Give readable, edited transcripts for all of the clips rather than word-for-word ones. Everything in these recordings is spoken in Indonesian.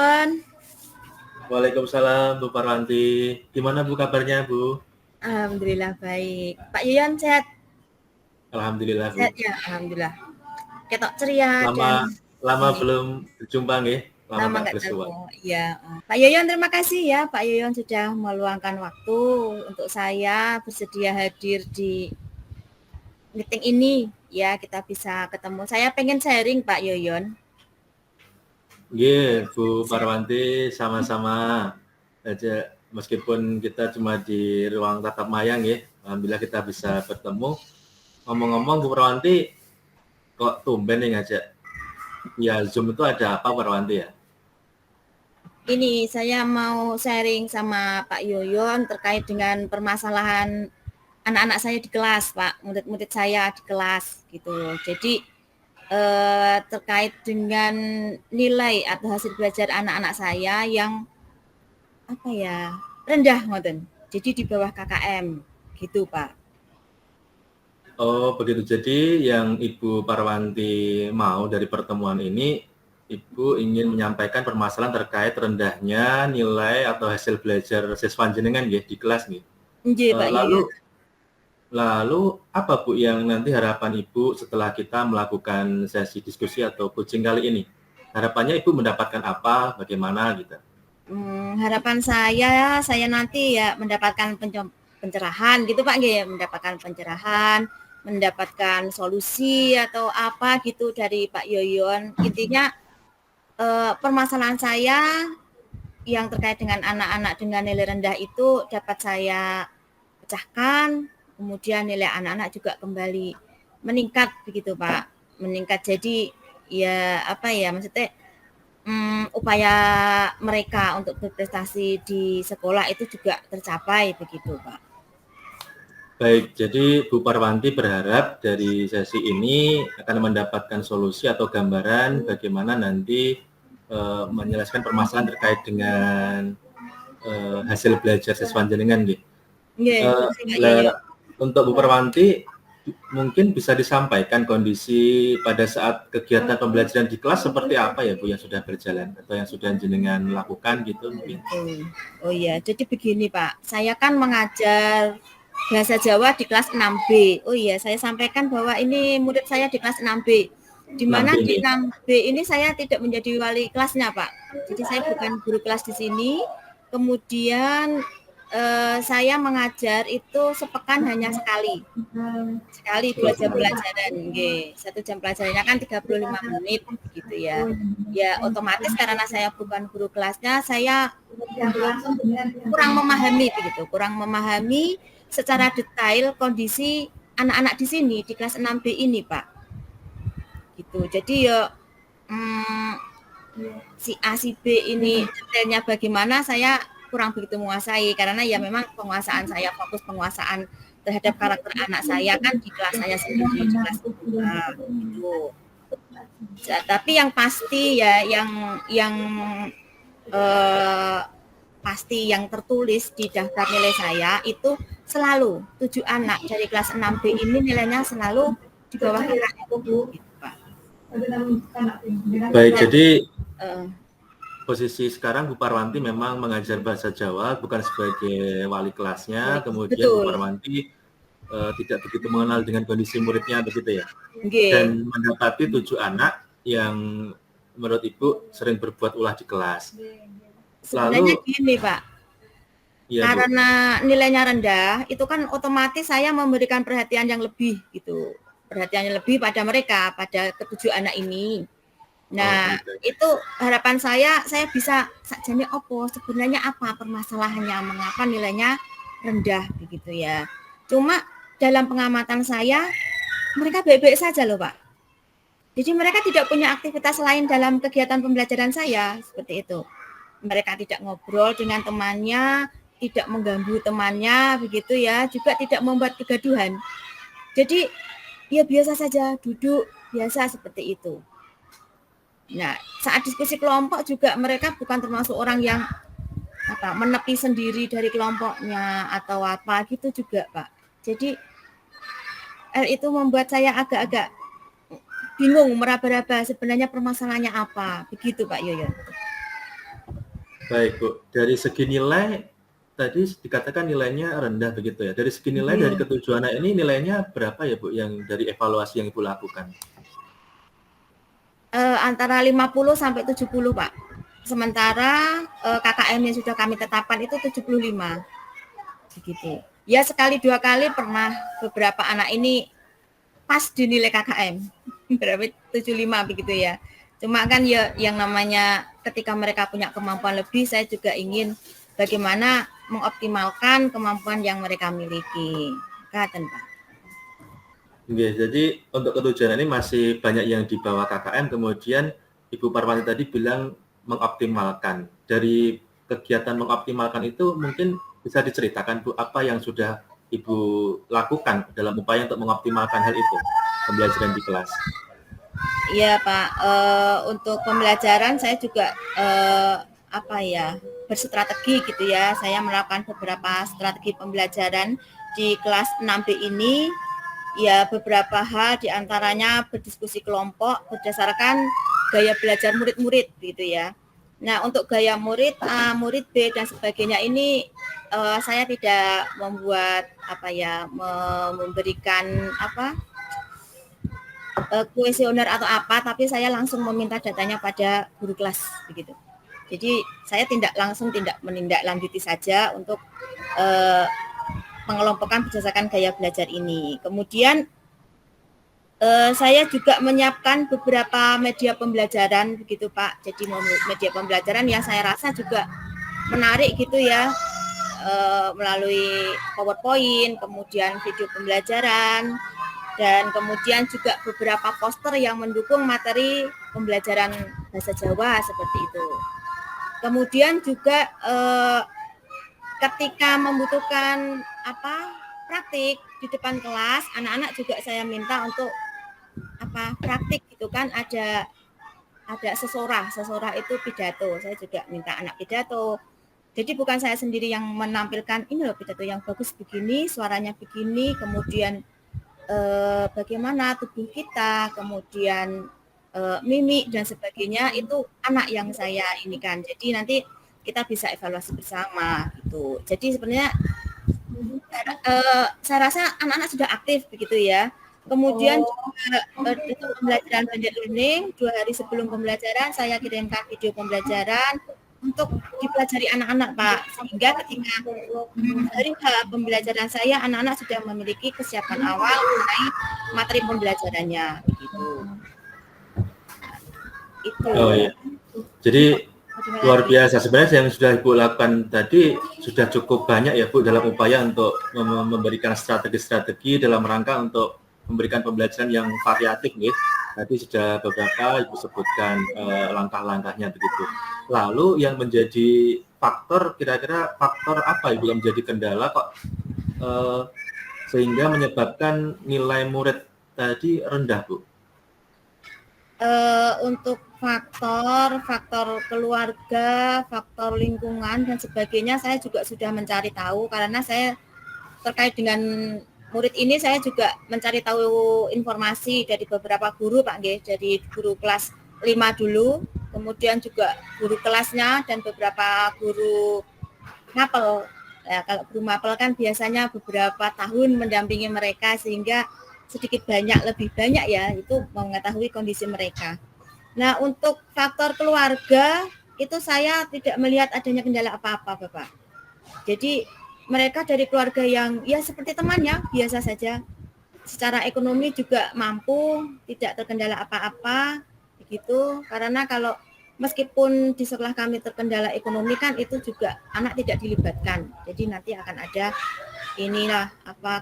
Yoyon. Waalaikumsalam Bu Parwanti. Gimana Bu kabarnya Bu? Alhamdulillah baik. Pak Yoyon sehat? Alhamdulillah Sehat Bu. ya, alhamdulillah. Ketok ceria dan Lama ini belum berjumpa nggih. Lama lama tak nggak bersuara. ketemu. Iya. Pak Yoyon terima kasih ya, Pak Yoyon sudah meluangkan waktu untuk saya bersedia hadir di meeting ini. Ya, kita bisa ketemu. Saya pengen sharing Pak Yoyon. Nggih, Bu Parwanti sama-sama aja meskipun kita cuma di ruang tatap maya nggih. Alhamdulillah kita bisa bertemu. Ngomong-ngomong Bu Parwanti kok tumben nih ngajak ya Zoom itu ada apa Parwanti ya? Ini saya mau sharing sama Pak Yoyon terkait dengan permasalahan anak-anak saya di kelas, Pak, murid-murid saya di kelas gitu. Jadi terkait dengan nilai atau hasil belajar anak-anak saya yang apa ya rendah ngoten. Jadi di bawah KKM gitu, Pak. Oh begitu. Jadi yang Ibu Parwanti mau dari pertemuan ini, Ibu ingin menyampaikan permasalahan terkait rendahnya nilai atau hasil belajar siswa jenengan nggih di kelas nggih. Nggih, Pak Yoyon. Lalu apa Bu yang nanti harapan Ibu setelah kita melakukan sesi diskusi atau coaching kali ini? Harapannya Ibu mendapatkan apa, bagaimana gitu? Harapan saya nanti ya mendapatkan pencerahan gitu Pak, nggih, mendapatkan pencerahan, mendapatkan solusi atau apa gitu dari Pak Yoyon. Intinya permasalahan saya yang terkait dengan anak-anak dengan nilai rendah itu dapat saya pecahkan, kemudian nilai anak-anak juga kembali meningkat begitu Pak. Meningkat jadi ya apa ya maksudnya upaya mereka untuk berprestasi di sekolah itu juga tercapai begitu Pak. Baik, jadi Bu Parwanti berharap dari sesi ini akan mendapatkan solusi atau gambaran bagaimana nanti menyelesaikan permasalahan terkait dengan hasil belajar siswa jenengan gitu. Untuk Bu Parwanti mungkin bisa disampaikan kondisi pada saat kegiatan pembelajaran di kelas seperti apa ya Bu yang sudah berjalan atau yang sudah jenengan lakukan gitu mungkin. Oh iya, jadi begini Pak, saya kan mengajar bahasa Jawa di kelas 6B. Oh iya, saya sampaikan bahwa ini murid saya di kelas 6B. Di mana di 6B ini saya tidak menjadi wali kelasnya, Pak. Jadi saya bukan guru kelas di sini. Kemudian saya mengajar itu sepekan hanya sekali 2 jam pelajaran, nggih. 1 jam pelajarannya kan 35 menit gitu ya. Ya otomatis karena saya bukan guru kelasnya, saya kurang memahami secara detail kondisi anak-anak di sini di kelas 6B ini, Pak. Gitu. Jadi ya si A si B ini detailnya bagaimana saya kurang begitu menguasai karena ya memang penguasaan saya fokus penguasaan terhadap karakter anak saya kan di kelas saya sendiri di kelas gitu. Tapi yang pasti ya yang pasti yang tertulis di daftar nilai saya itu selalu 7 anak dari kelas 6B ini nilainya selalu di bawah KKM gitu, Pak. Baik, jadi posisi sekarang Bu Parwanti memang mengajar bahasa Jawa bukan sebagai wali kelasnya, kemudian Bu Parwanti tidak begitu mengenal dengan kondisi muridnya begitu ya. Dan mendapati 7 anak yang menurut Ibu sering berbuat ulah di kelas. Sebenarnya gini Pak, ya, karena nilainya rendah, itu kan otomatis saya memberikan perhatian yang lebih gitu, perhatian yang lebih pada mereka, pada ke-7 anak ini. Nah, itu harapan saya bisa sakjane opo sebenarnya apa permasalahannya, mengapa nilainya rendah begitu ya. Cuma dalam pengamatan saya mereka baik-baik saja loh Pak. Jadi mereka tidak punya aktivitas lain dalam kegiatan pembelajaran saya seperti itu. Mereka tidak ngobrol dengan temannya, tidak mengganggu temannya begitu ya, juga tidak membuat kegaduhan. Jadi ya biasa saja duduk biasa seperti itu. Nah, saat diskusi kelompok juga mereka bukan termasuk orang yang menepi sendiri dari kelompoknya atau apa gitu juga, Pak. Jadi itu membuat saya agak-agak bingung meraba-raba sebenarnya permasalahannya apa. Begitu, Pak Yoyon. Baik Bu, dari segi nilai tadi dikatakan nilainya rendah begitu ya. Dari segi nilai dari ketujuh anak ini nilainya berapa ya Bu yang dari evaluasi yang Ibu lakukan? Antara 50 sampai 70 Pak. Sementara KKM yang sudah kami tetapkan itu 75. Begitu. Ya sekali dua kali pernah beberapa anak ini pas di nilai KKM. Berapa 75 begitu ya. Cuma kan ya yang namanya ketika mereka punya kemampuan lebih, saya juga ingin bagaimana mengoptimalkan kemampuan yang mereka miliki. Katen, Pak. Oke, jadi untuk ketujuan ini masih banyak yang di bawah KKM, kemudian Ibu Parwanti tadi bilang mengoptimalkan. Dari kegiatan mengoptimalkan itu mungkin bisa diceritakan Bu, apa yang sudah Ibu lakukan dalam upaya untuk mengoptimalkan hal itu, pembelajaran di kelas? Iya Pak, untuk pembelajaran saya juga berstrategi gitu ya. Saya melakukan beberapa strategi pembelajaran di kelas 6B ini. Ya beberapa hal diantaranya berdiskusi kelompok berdasarkan gaya belajar murid-murid gitu ya. Nah untuk gaya murid A, murid B dan sebagainya ini saya tidak membuat memberikan kuesioner atau apa, tapi saya langsung meminta datanya pada guru kelas begitu. Jadi saya tidak menindaklanjuti saja untuk pengelompokan berdasarkan gaya belajar ini. Kemudian saya juga menyiapkan beberapa media pembelajaran begitu Pak. Jadi media pembelajaran yang saya rasa juga menarik gitu ya, melalui PowerPoint, kemudian video pembelajaran, dan kemudian juga beberapa poster yang mendukung materi pembelajaran bahasa Jawa seperti itu. Kemudian juga ketika membutuhkan praktik di depan kelas, anak-anak juga saya minta untuk praktik gitu kan, ada sesorah itu pidato, saya juga minta anak pidato. Jadi bukan saya sendiri yang menampilkan ini loh pidato yang bagus begini, suaranya begini, kemudian bagaimana tubuh kita, kemudian mimik dan sebagainya, itu anak yang saya ini kan. Jadi nanti kita bisa evaluasi bersama gitu. Jadi sebenarnya saya rasa anak-anak sudah aktif begitu ya. Kemudian juga pembelajaran blended learning, 2 hari sebelum pembelajaran saya kirimkan video pembelajaran untuk dipelajari anak-anak Pak, sehingga ketika hari pembelajaran saya anak-anak sudah memiliki kesiapan awal mengenai materi pembelajarannya begitu. Itu. Oh iya. Jadi luar biasa sebenarnya yang sudah Ibu lakukan tadi sudah cukup banyak ya Bu dalam upaya untuk memberikan strategi-strategi dalam rangka untuk memberikan pembelajaran yang variatif nih. Tadi sudah beberapa Ibu sebutkan langkah-langkahnya begitu. Lalu yang menjadi faktor, kira-kira faktor apa Ibu yang menjadi kendala kok sehingga menyebabkan nilai murid tadi rendah Bu? Untuk faktor keluarga, faktor lingkungan dan sebagainya saya juga sudah mencari tahu, karena saya terkait dengan murid ini saya juga mencari tahu informasi dari beberapa guru Pak Nggih, dari guru kelas 5 dulu, kemudian juga guru kelasnya dan beberapa guru mapel. Ya, kalau guru mapel kan biasanya beberapa tahun mendampingi mereka sehingga sedikit banyak lebih banyak ya itu mengetahui kondisi mereka. Nah untuk faktor keluarga itu saya tidak melihat adanya kendala apa-apa Bapak. Jadi mereka dari keluarga yang ya seperti temannya biasa saja, secara ekonomi juga mampu, tidak terkendala apa-apa begitu. Karena kalau meskipun di sekolah kami terkendala ekonomi kan itu juga anak tidak dilibatkan, jadi nanti akan ada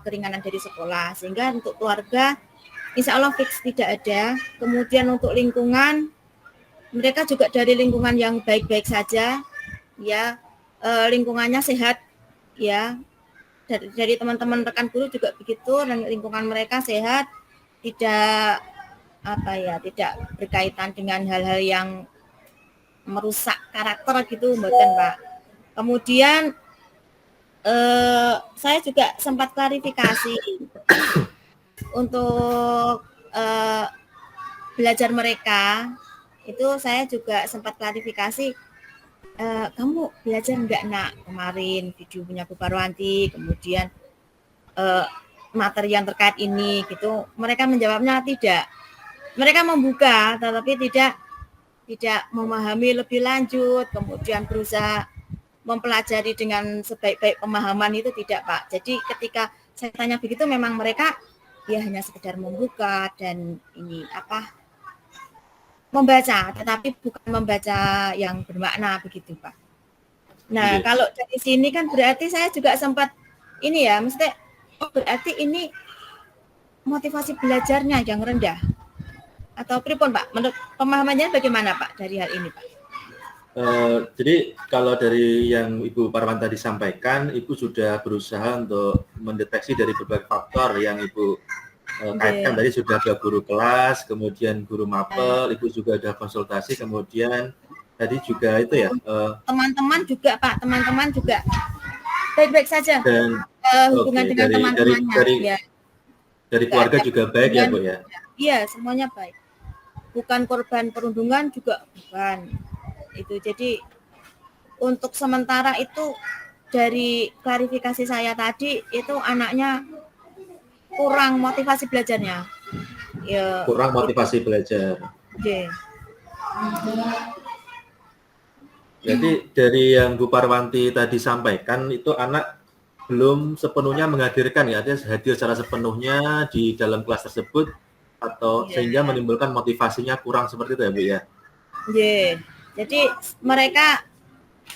keringanan dari sekolah, sehingga untuk keluarga insya Allah fix tidak ada. Kemudian untuk lingkungan, mereka juga dari lingkungan yang baik-baik saja ya, lingkungannya sehat ya, dari teman-teman rekan guru juga begitu, dan lingkungan mereka sehat, tidak tidak berkaitan dengan hal-hal yang merusak karakter gitu mboten Pak. Kemudian saya juga sempat klarifikasi untuk belajar mereka, itu saya juga sempat klarifikasi kamu belajar enggak nak kemarin video punya Bu Parwanti, kemudian materi yang terkait ini gitu. Mereka menjawabnya tidak. Mereka membuka tetapi tidak memahami lebih lanjut, kemudian berusaha mempelajari dengan sebaik-baik pemahaman itu tidak, Pak. Jadi ketika saya tanya begitu memang mereka ya hanya sekedar membuka dan ini membaca, tetapi bukan membaca yang bermakna begitu, Pak. Nah, kalau dari sini kan berarti saya juga sempat ini ya, mesti berarti ini motivasi belajarnya yang rendah. Atau pripun, Pak? Menurut pemahamannya bagaimana, Pak, dari hal ini, Pak? Jadi kalau dari yang Ibu Parwanti tadi sampaikan, Ibu sudah berusaha untuk mendeteksi dari berbagai faktor yang Ibu kaitkan tadi, sudah ke guru kelas, kemudian guru mapel, Ibu juga ada konsultasi, kemudian tadi juga itu ya. Teman-teman juga, Pak, teman-teman juga baik-baik saja. Dan hubungan dengan teman-temannya. Dari keluarga juga baik ya, Bu ya? Iya, semuanya baik. Bukan korban perundungan juga bukan. Itu jadi untuk sementara itu dari klarifikasi saya tadi itu anaknya kurang motivasi belajarnya. Ya, kurang motivasi belajar. Yeah. Jadi dari yang Bu Parwanti tadi sampaikan itu anak belum sepenuhnya menghadirkan ya, artinya hadir secara sepenuhnya di dalam kelas tersebut atau sehingga menimbulkan motivasinya kurang seperti itu ya, Bu ya? Yeah. Jadi mereka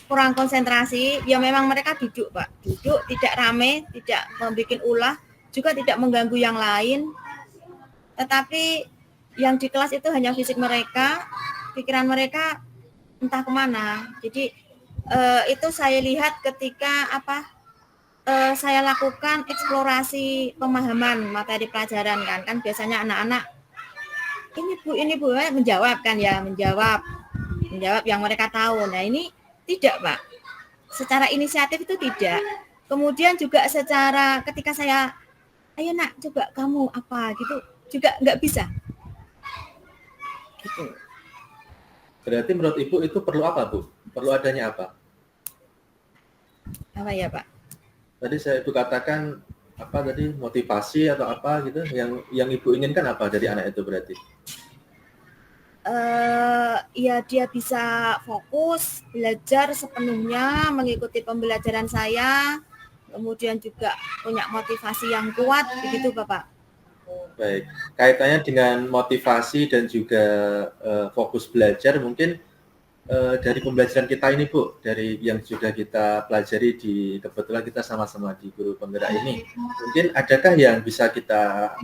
kurang konsentrasi, ya memang mereka duduk, Pak. Duduk, tidak rame, tidak membuat ulah, juga tidak mengganggu yang lain. Tetapi yang di kelas itu hanya fisik mereka, pikiran mereka entah kemana. Jadi itu saya lihat ketika saya lakukan eksplorasi pemahaman materi pelajaran kan biasanya anak-anak ini Bu menjawab kan ya, menjawab yang mereka tahu. Nah ini tidak, Pak. Secara inisiatif itu tidak. Kemudian juga secara ketika saya, ayo nak coba kamu apa gitu, juga nggak bisa. Gitu. Berarti menurut Ibu itu perlu apa, Bu? Perlu adanya apa? Apa ya, Pak? Tadi Ibu katakan apa tadi, motivasi atau apa gitu, yang Ibu inginkan apa dari anak itu berarti? Ya dia bisa fokus belajar sepenuhnya mengikuti pembelajaran saya, kemudian juga punya motivasi yang kuat begitu, Bapak. Baik, kaitannya dengan motivasi dan juga fokus belajar mungkin dari pembelajaran kita ini, Bu, dari yang sudah kita pelajari kebetulan kita sama-sama di Guru Penggerak ini, mungkin adakah yang bisa kita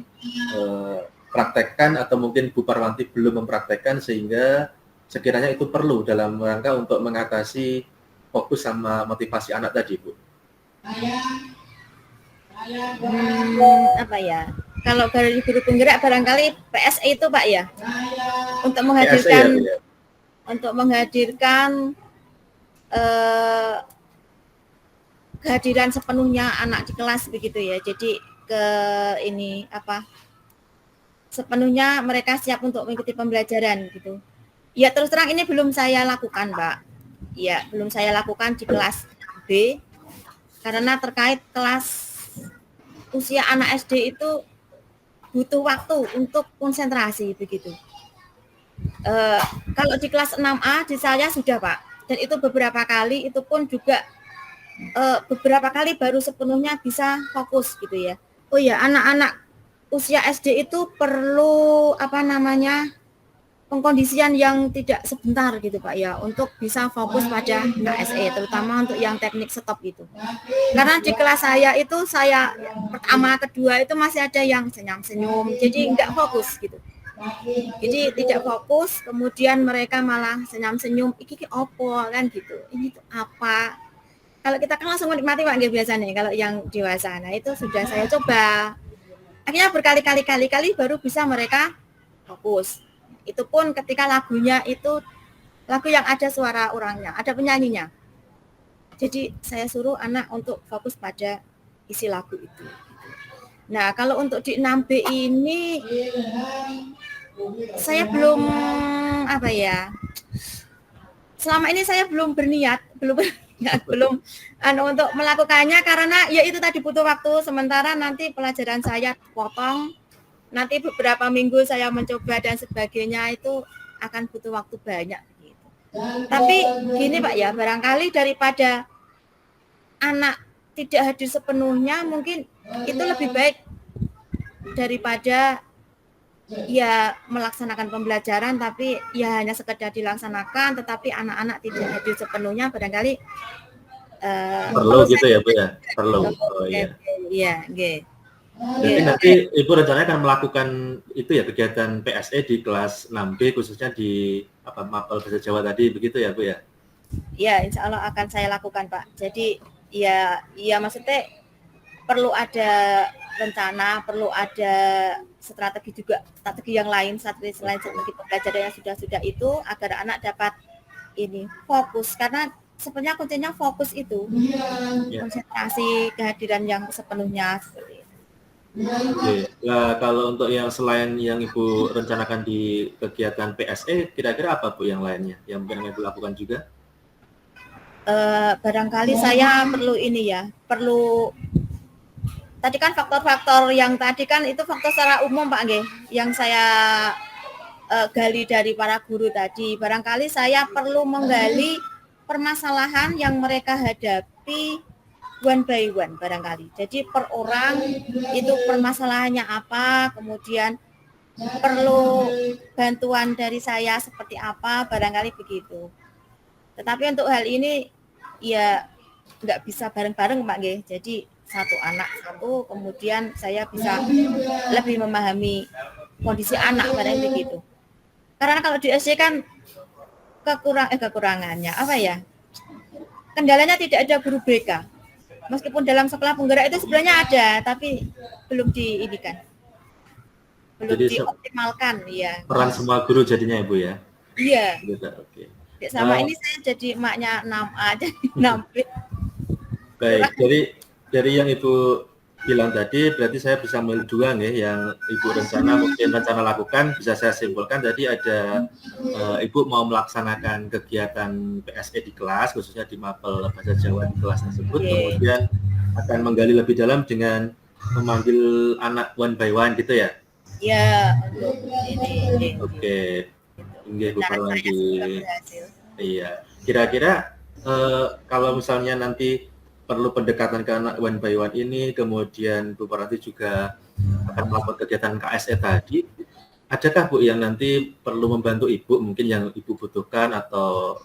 praktekkan atau mungkin Bu Parwanti belum mempraktekkan sehingga sekiranya itu perlu dalam rangka untuk mengatasi fokus sama motivasi anak tadi, Bu? Apa ya? Kalau dari Guru Penggerak barangkali PSE itu, Pak ya, untuk menghadirkan PSE, ya, untuk menghadirkan kehadiran sepenuhnya anak di kelas begitu ya. Jadi sepenuhnya mereka siap untuk mengikuti pembelajaran gitu. Ya terus terang ini belum saya lakukan, Pak. Ya belum saya lakukan di kelas B karena terkait kelas usia anak SD itu butuh waktu untuk konsentrasi begitu. Kalau di kelas 6A di saya sudah, Pak, dan itu beberapa kali, itu pun juga beberapa kali baru sepenuhnya bisa fokus gitu ya. Oh ya, anak-anak usia SD itu perlu pengkondisian yang tidak sebentar gitu, Pak ya, untuk bisa fokus pada KSE, terutama untuk yang teknik stop itu. Karena di kelas saya itu pertama kedua itu masih ada yang senyum-senyum, jadi nggak fokus gitu. Jadi tidak fokus, kemudian mereka malah senyum-senyum, iki opo kan gitu. Ini tuh apa? Kalau kita kan langsung menikmati, Pak, biasanya kalau yang dewasa. Nah, itu sudah saya coba. Akhirnya berkali-kali baru bisa mereka fokus. Itu pun ketika lagunya itu lagu yang ada suara orangnya, ada penyanyinya. Jadi saya suruh anak untuk fokus pada isi lagu itu. Nah, kalau untuk di 6B ini saya belum selama ini saya belum berniat untuk melakukannya karena ya itu tadi butuh waktu. Sementara nanti pelajaran saya potong, nanti beberapa minggu saya mencoba dan sebagainya, itu akan butuh waktu banyak gitu. Tapi gini Pak ya, barangkali daripada anak tidak hadir sepenuhnya, mungkin itu lebih baik daripada ya melaksanakan pembelajaran tapi ya hanya sekedar dilaksanakan tetapi anak-anak tidak hadir sepenuhnya, barangkali perlu gitu ya Bu ya, perlu. Oh iya. Iya, nggih. Jadi nanti Ibu rencananya akan melakukan itu ya, kegiatan PSE di kelas 6B khususnya di mapel bahasa Jawa tadi, begitu ya Bu ya? Ya, insya Allah akan saya lakukan Pak. Jadi ya maksudnya perlu ada rencana, perlu ada strategi juga, strategi yang lain, strategi pembelajaran yang sudah itu agar anak dapat ini fokus, karena sebenarnya kuncinya fokus itu, konsentrasi, kehadiran yang sepenuhnya seperti itu. Oke. Nah, kalau untuk yang selain yang Ibu rencanakan di kegiatan PSE, kira-kira apa Bu yang lainnya yang Ibu lakukan juga? Barangkali saya perlu ini ya, perlu tadi kan faktor-faktor yang tadi kan itu faktor secara umum Pak nggih, yang saya gali dari para guru tadi. Barangkali saya perlu menggali permasalahan yang mereka hadapi one by one barangkali. Jadi per orang itu permasalahannya apa, kemudian perlu bantuan dari saya seperti apa, barangkali begitu. Tetapi untuk hal ini ya nggak bisa bareng-bareng Pak nggih. Jadi satu anak satu, kemudian saya bisa lebih memahami kondisi anak barang begitu. Karena kalau di SD kan kekurangannya apa ya? Kendalanya tidak ada guru BK. Meskipun dalam sekolah penggerak itu sebenarnya ada, tapi belum diinikan. Belum jadi, dioptimalkan ya. Peran semua guru jadinya Ibu ya? Iya. Gitu, oke. Sama ini saya jadi emaknya 6A, jadi 6B. Baik, dari yang Ibu bilang tadi, berarti saya bisa memilih dua nih, yang Ibu rencana lakukan, bisa saya simpulkan tadi ada Ibu mau melaksanakan kegiatan PSE di kelas, khususnya di mapel bahasa Jawa di kelas tersebut, kemudian akan menggali lebih dalam dengan memanggil anak one by one gitu ya? Iya. Oke. Nggih, Bu Parwanti. Iya. Kira-kira kalau misalnya nanti perlu pendekatan ke anak one by one ini, kemudian Bu Parwanti juga akan melakukan kegiatan KSE tadi, adakah Bu yang nanti perlu membantu Ibu, mungkin yang Ibu butuhkan atau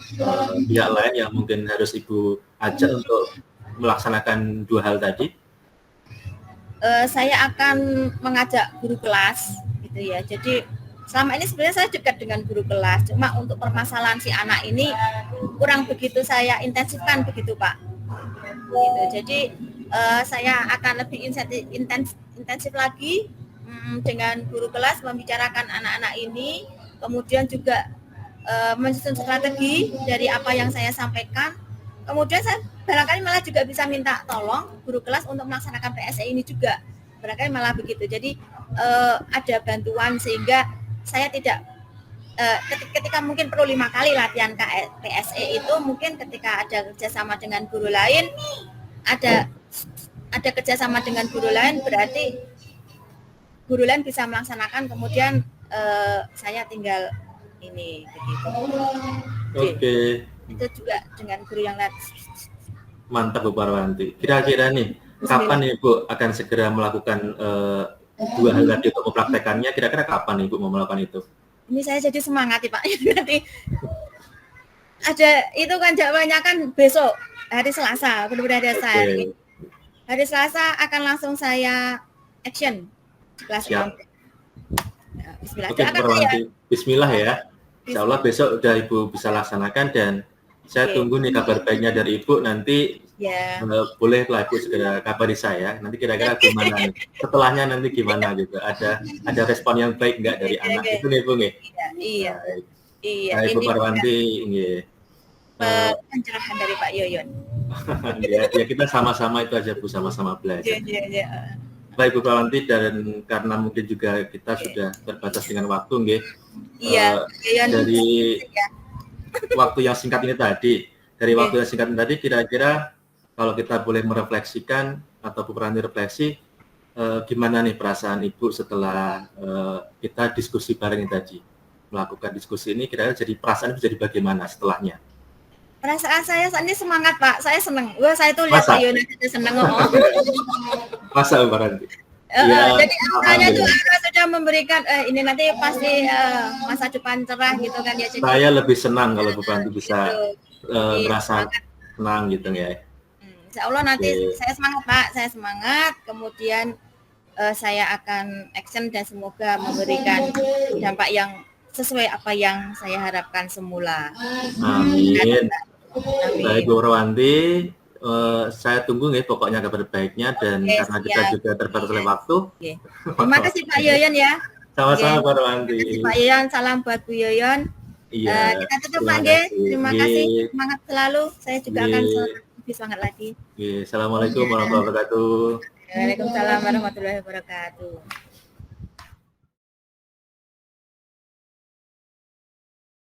pihak lain yang mungkin harus Ibu ajak untuk melaksanakan dua hal tadi? Saya akan mengajak guru kelas gitu ya. Jadi selama ini sebenarnya saya dekat dengan guru kelas, cuma untuk permasalahan si anak ini kurang begitu saya intensifkan begitu Pak. Gitu. Jadi saya akan lebih intensif lagi dengan guru kelas membicarakan anak-anak ini, kemudian juga menyusun strategi dari apa yang saya sampaikan. Kemudian saya barangkali malah juga bisa minta tolong guru kelas untuk melaksanakan PSE ini juga. Barangkali malah begitu. Jadi ada bantuan sehingga saya tidak ketika mungkin perlu 5 kali latihan PSE itu, mungkin ketika ada kerjasama dengan guru lain, ada kerjasama dengan guru lain, berarti guru lain bisa melaksanakan, kemudian saya tinggal ini begitu. Oke. Itu juga dengan guru yang lain. Mantap Bu Parwanti. Kira-kira nih, kapan nih Bu akan segera melakukan dua hal tadi untuk mempraktekannya? Kira-kira kapan Ibu mau melakukan itu? Ini saya jadi semangat Pak. Nanti ada itu kan jadwalnya kan besok hari Selasa, benar-benar ada saya. Hari Selasa akan langsung saya action kelas 6. Nah, bismillah. Oke, bismillah ya. Insya Allah besok udah Ibu bisa laksanakan, dan saya tunggu nih kabar baiknya dari Ibu nanti. Bolehlah Ibu segera kabari saya. Nanti kira-kira gimana nih? Setelahnya nanti gimana gitu? Ada respon yang baik nggak dari anak itu nih Bu nih? Iya. Nah, Ibu Parwanti, nggih. Pencerahan dari Pak Yoyon. Ya, kita sama-sama itu aja Bu, sama-sama belajar. Iya. Baik Bu Parwanti, dan karena mungkin juga kita sudah terbatas dengan waktu, nggih. Iya. waktu yang singkat ini tadi, waktu yang singkat ini tadi, kira-kira kalau kita boleh merefleksikan atau Bu Parwanti refleksi, gimana nih perasaan Ibu setelah kita diskusi bareng ini tadi, melakukan diskusi ini, kira-kira jadi perasaan Ibu jadi bagaimana setelahnya? Perasaan saya saat ini semangat, Pak. Saya senang. Wah, saya tuh lihat Pak Yono itu senang ngomong. Masa Bu Parwanti? Jadi saya tuh sudah memberikan ini nanti pasti masa depan cerah gitu kan ya. Jadi, saya lebih senang kalau Bu Parwanti bisa merasa senang gitu ya. Insya Allah nanti saya semangat Pak, saya semangat. Kemudian saya akan action dan semoga memberikan dampak yang sesuai apa yang saya harapkan semula. Amin. Baik Bu Parwanti, saya tunggu nih pokoknya kabar baiknya dan karena kita juga terbatas oleh waktu. Terima kasih Pak Yoyon ya. Sama-sama Pak Parwanti. Terima kasih Pak Yoyon, salam buat Bu Yoyon. Iya. Kita tutup Pak Nge. Terima kasih, semangat selalu. Saya juga akan lebih semangat lagi. Assalamualaikum warahmatullahi wabarakatuh. Waalaikumsalam warahmatullahi wabarakatuh.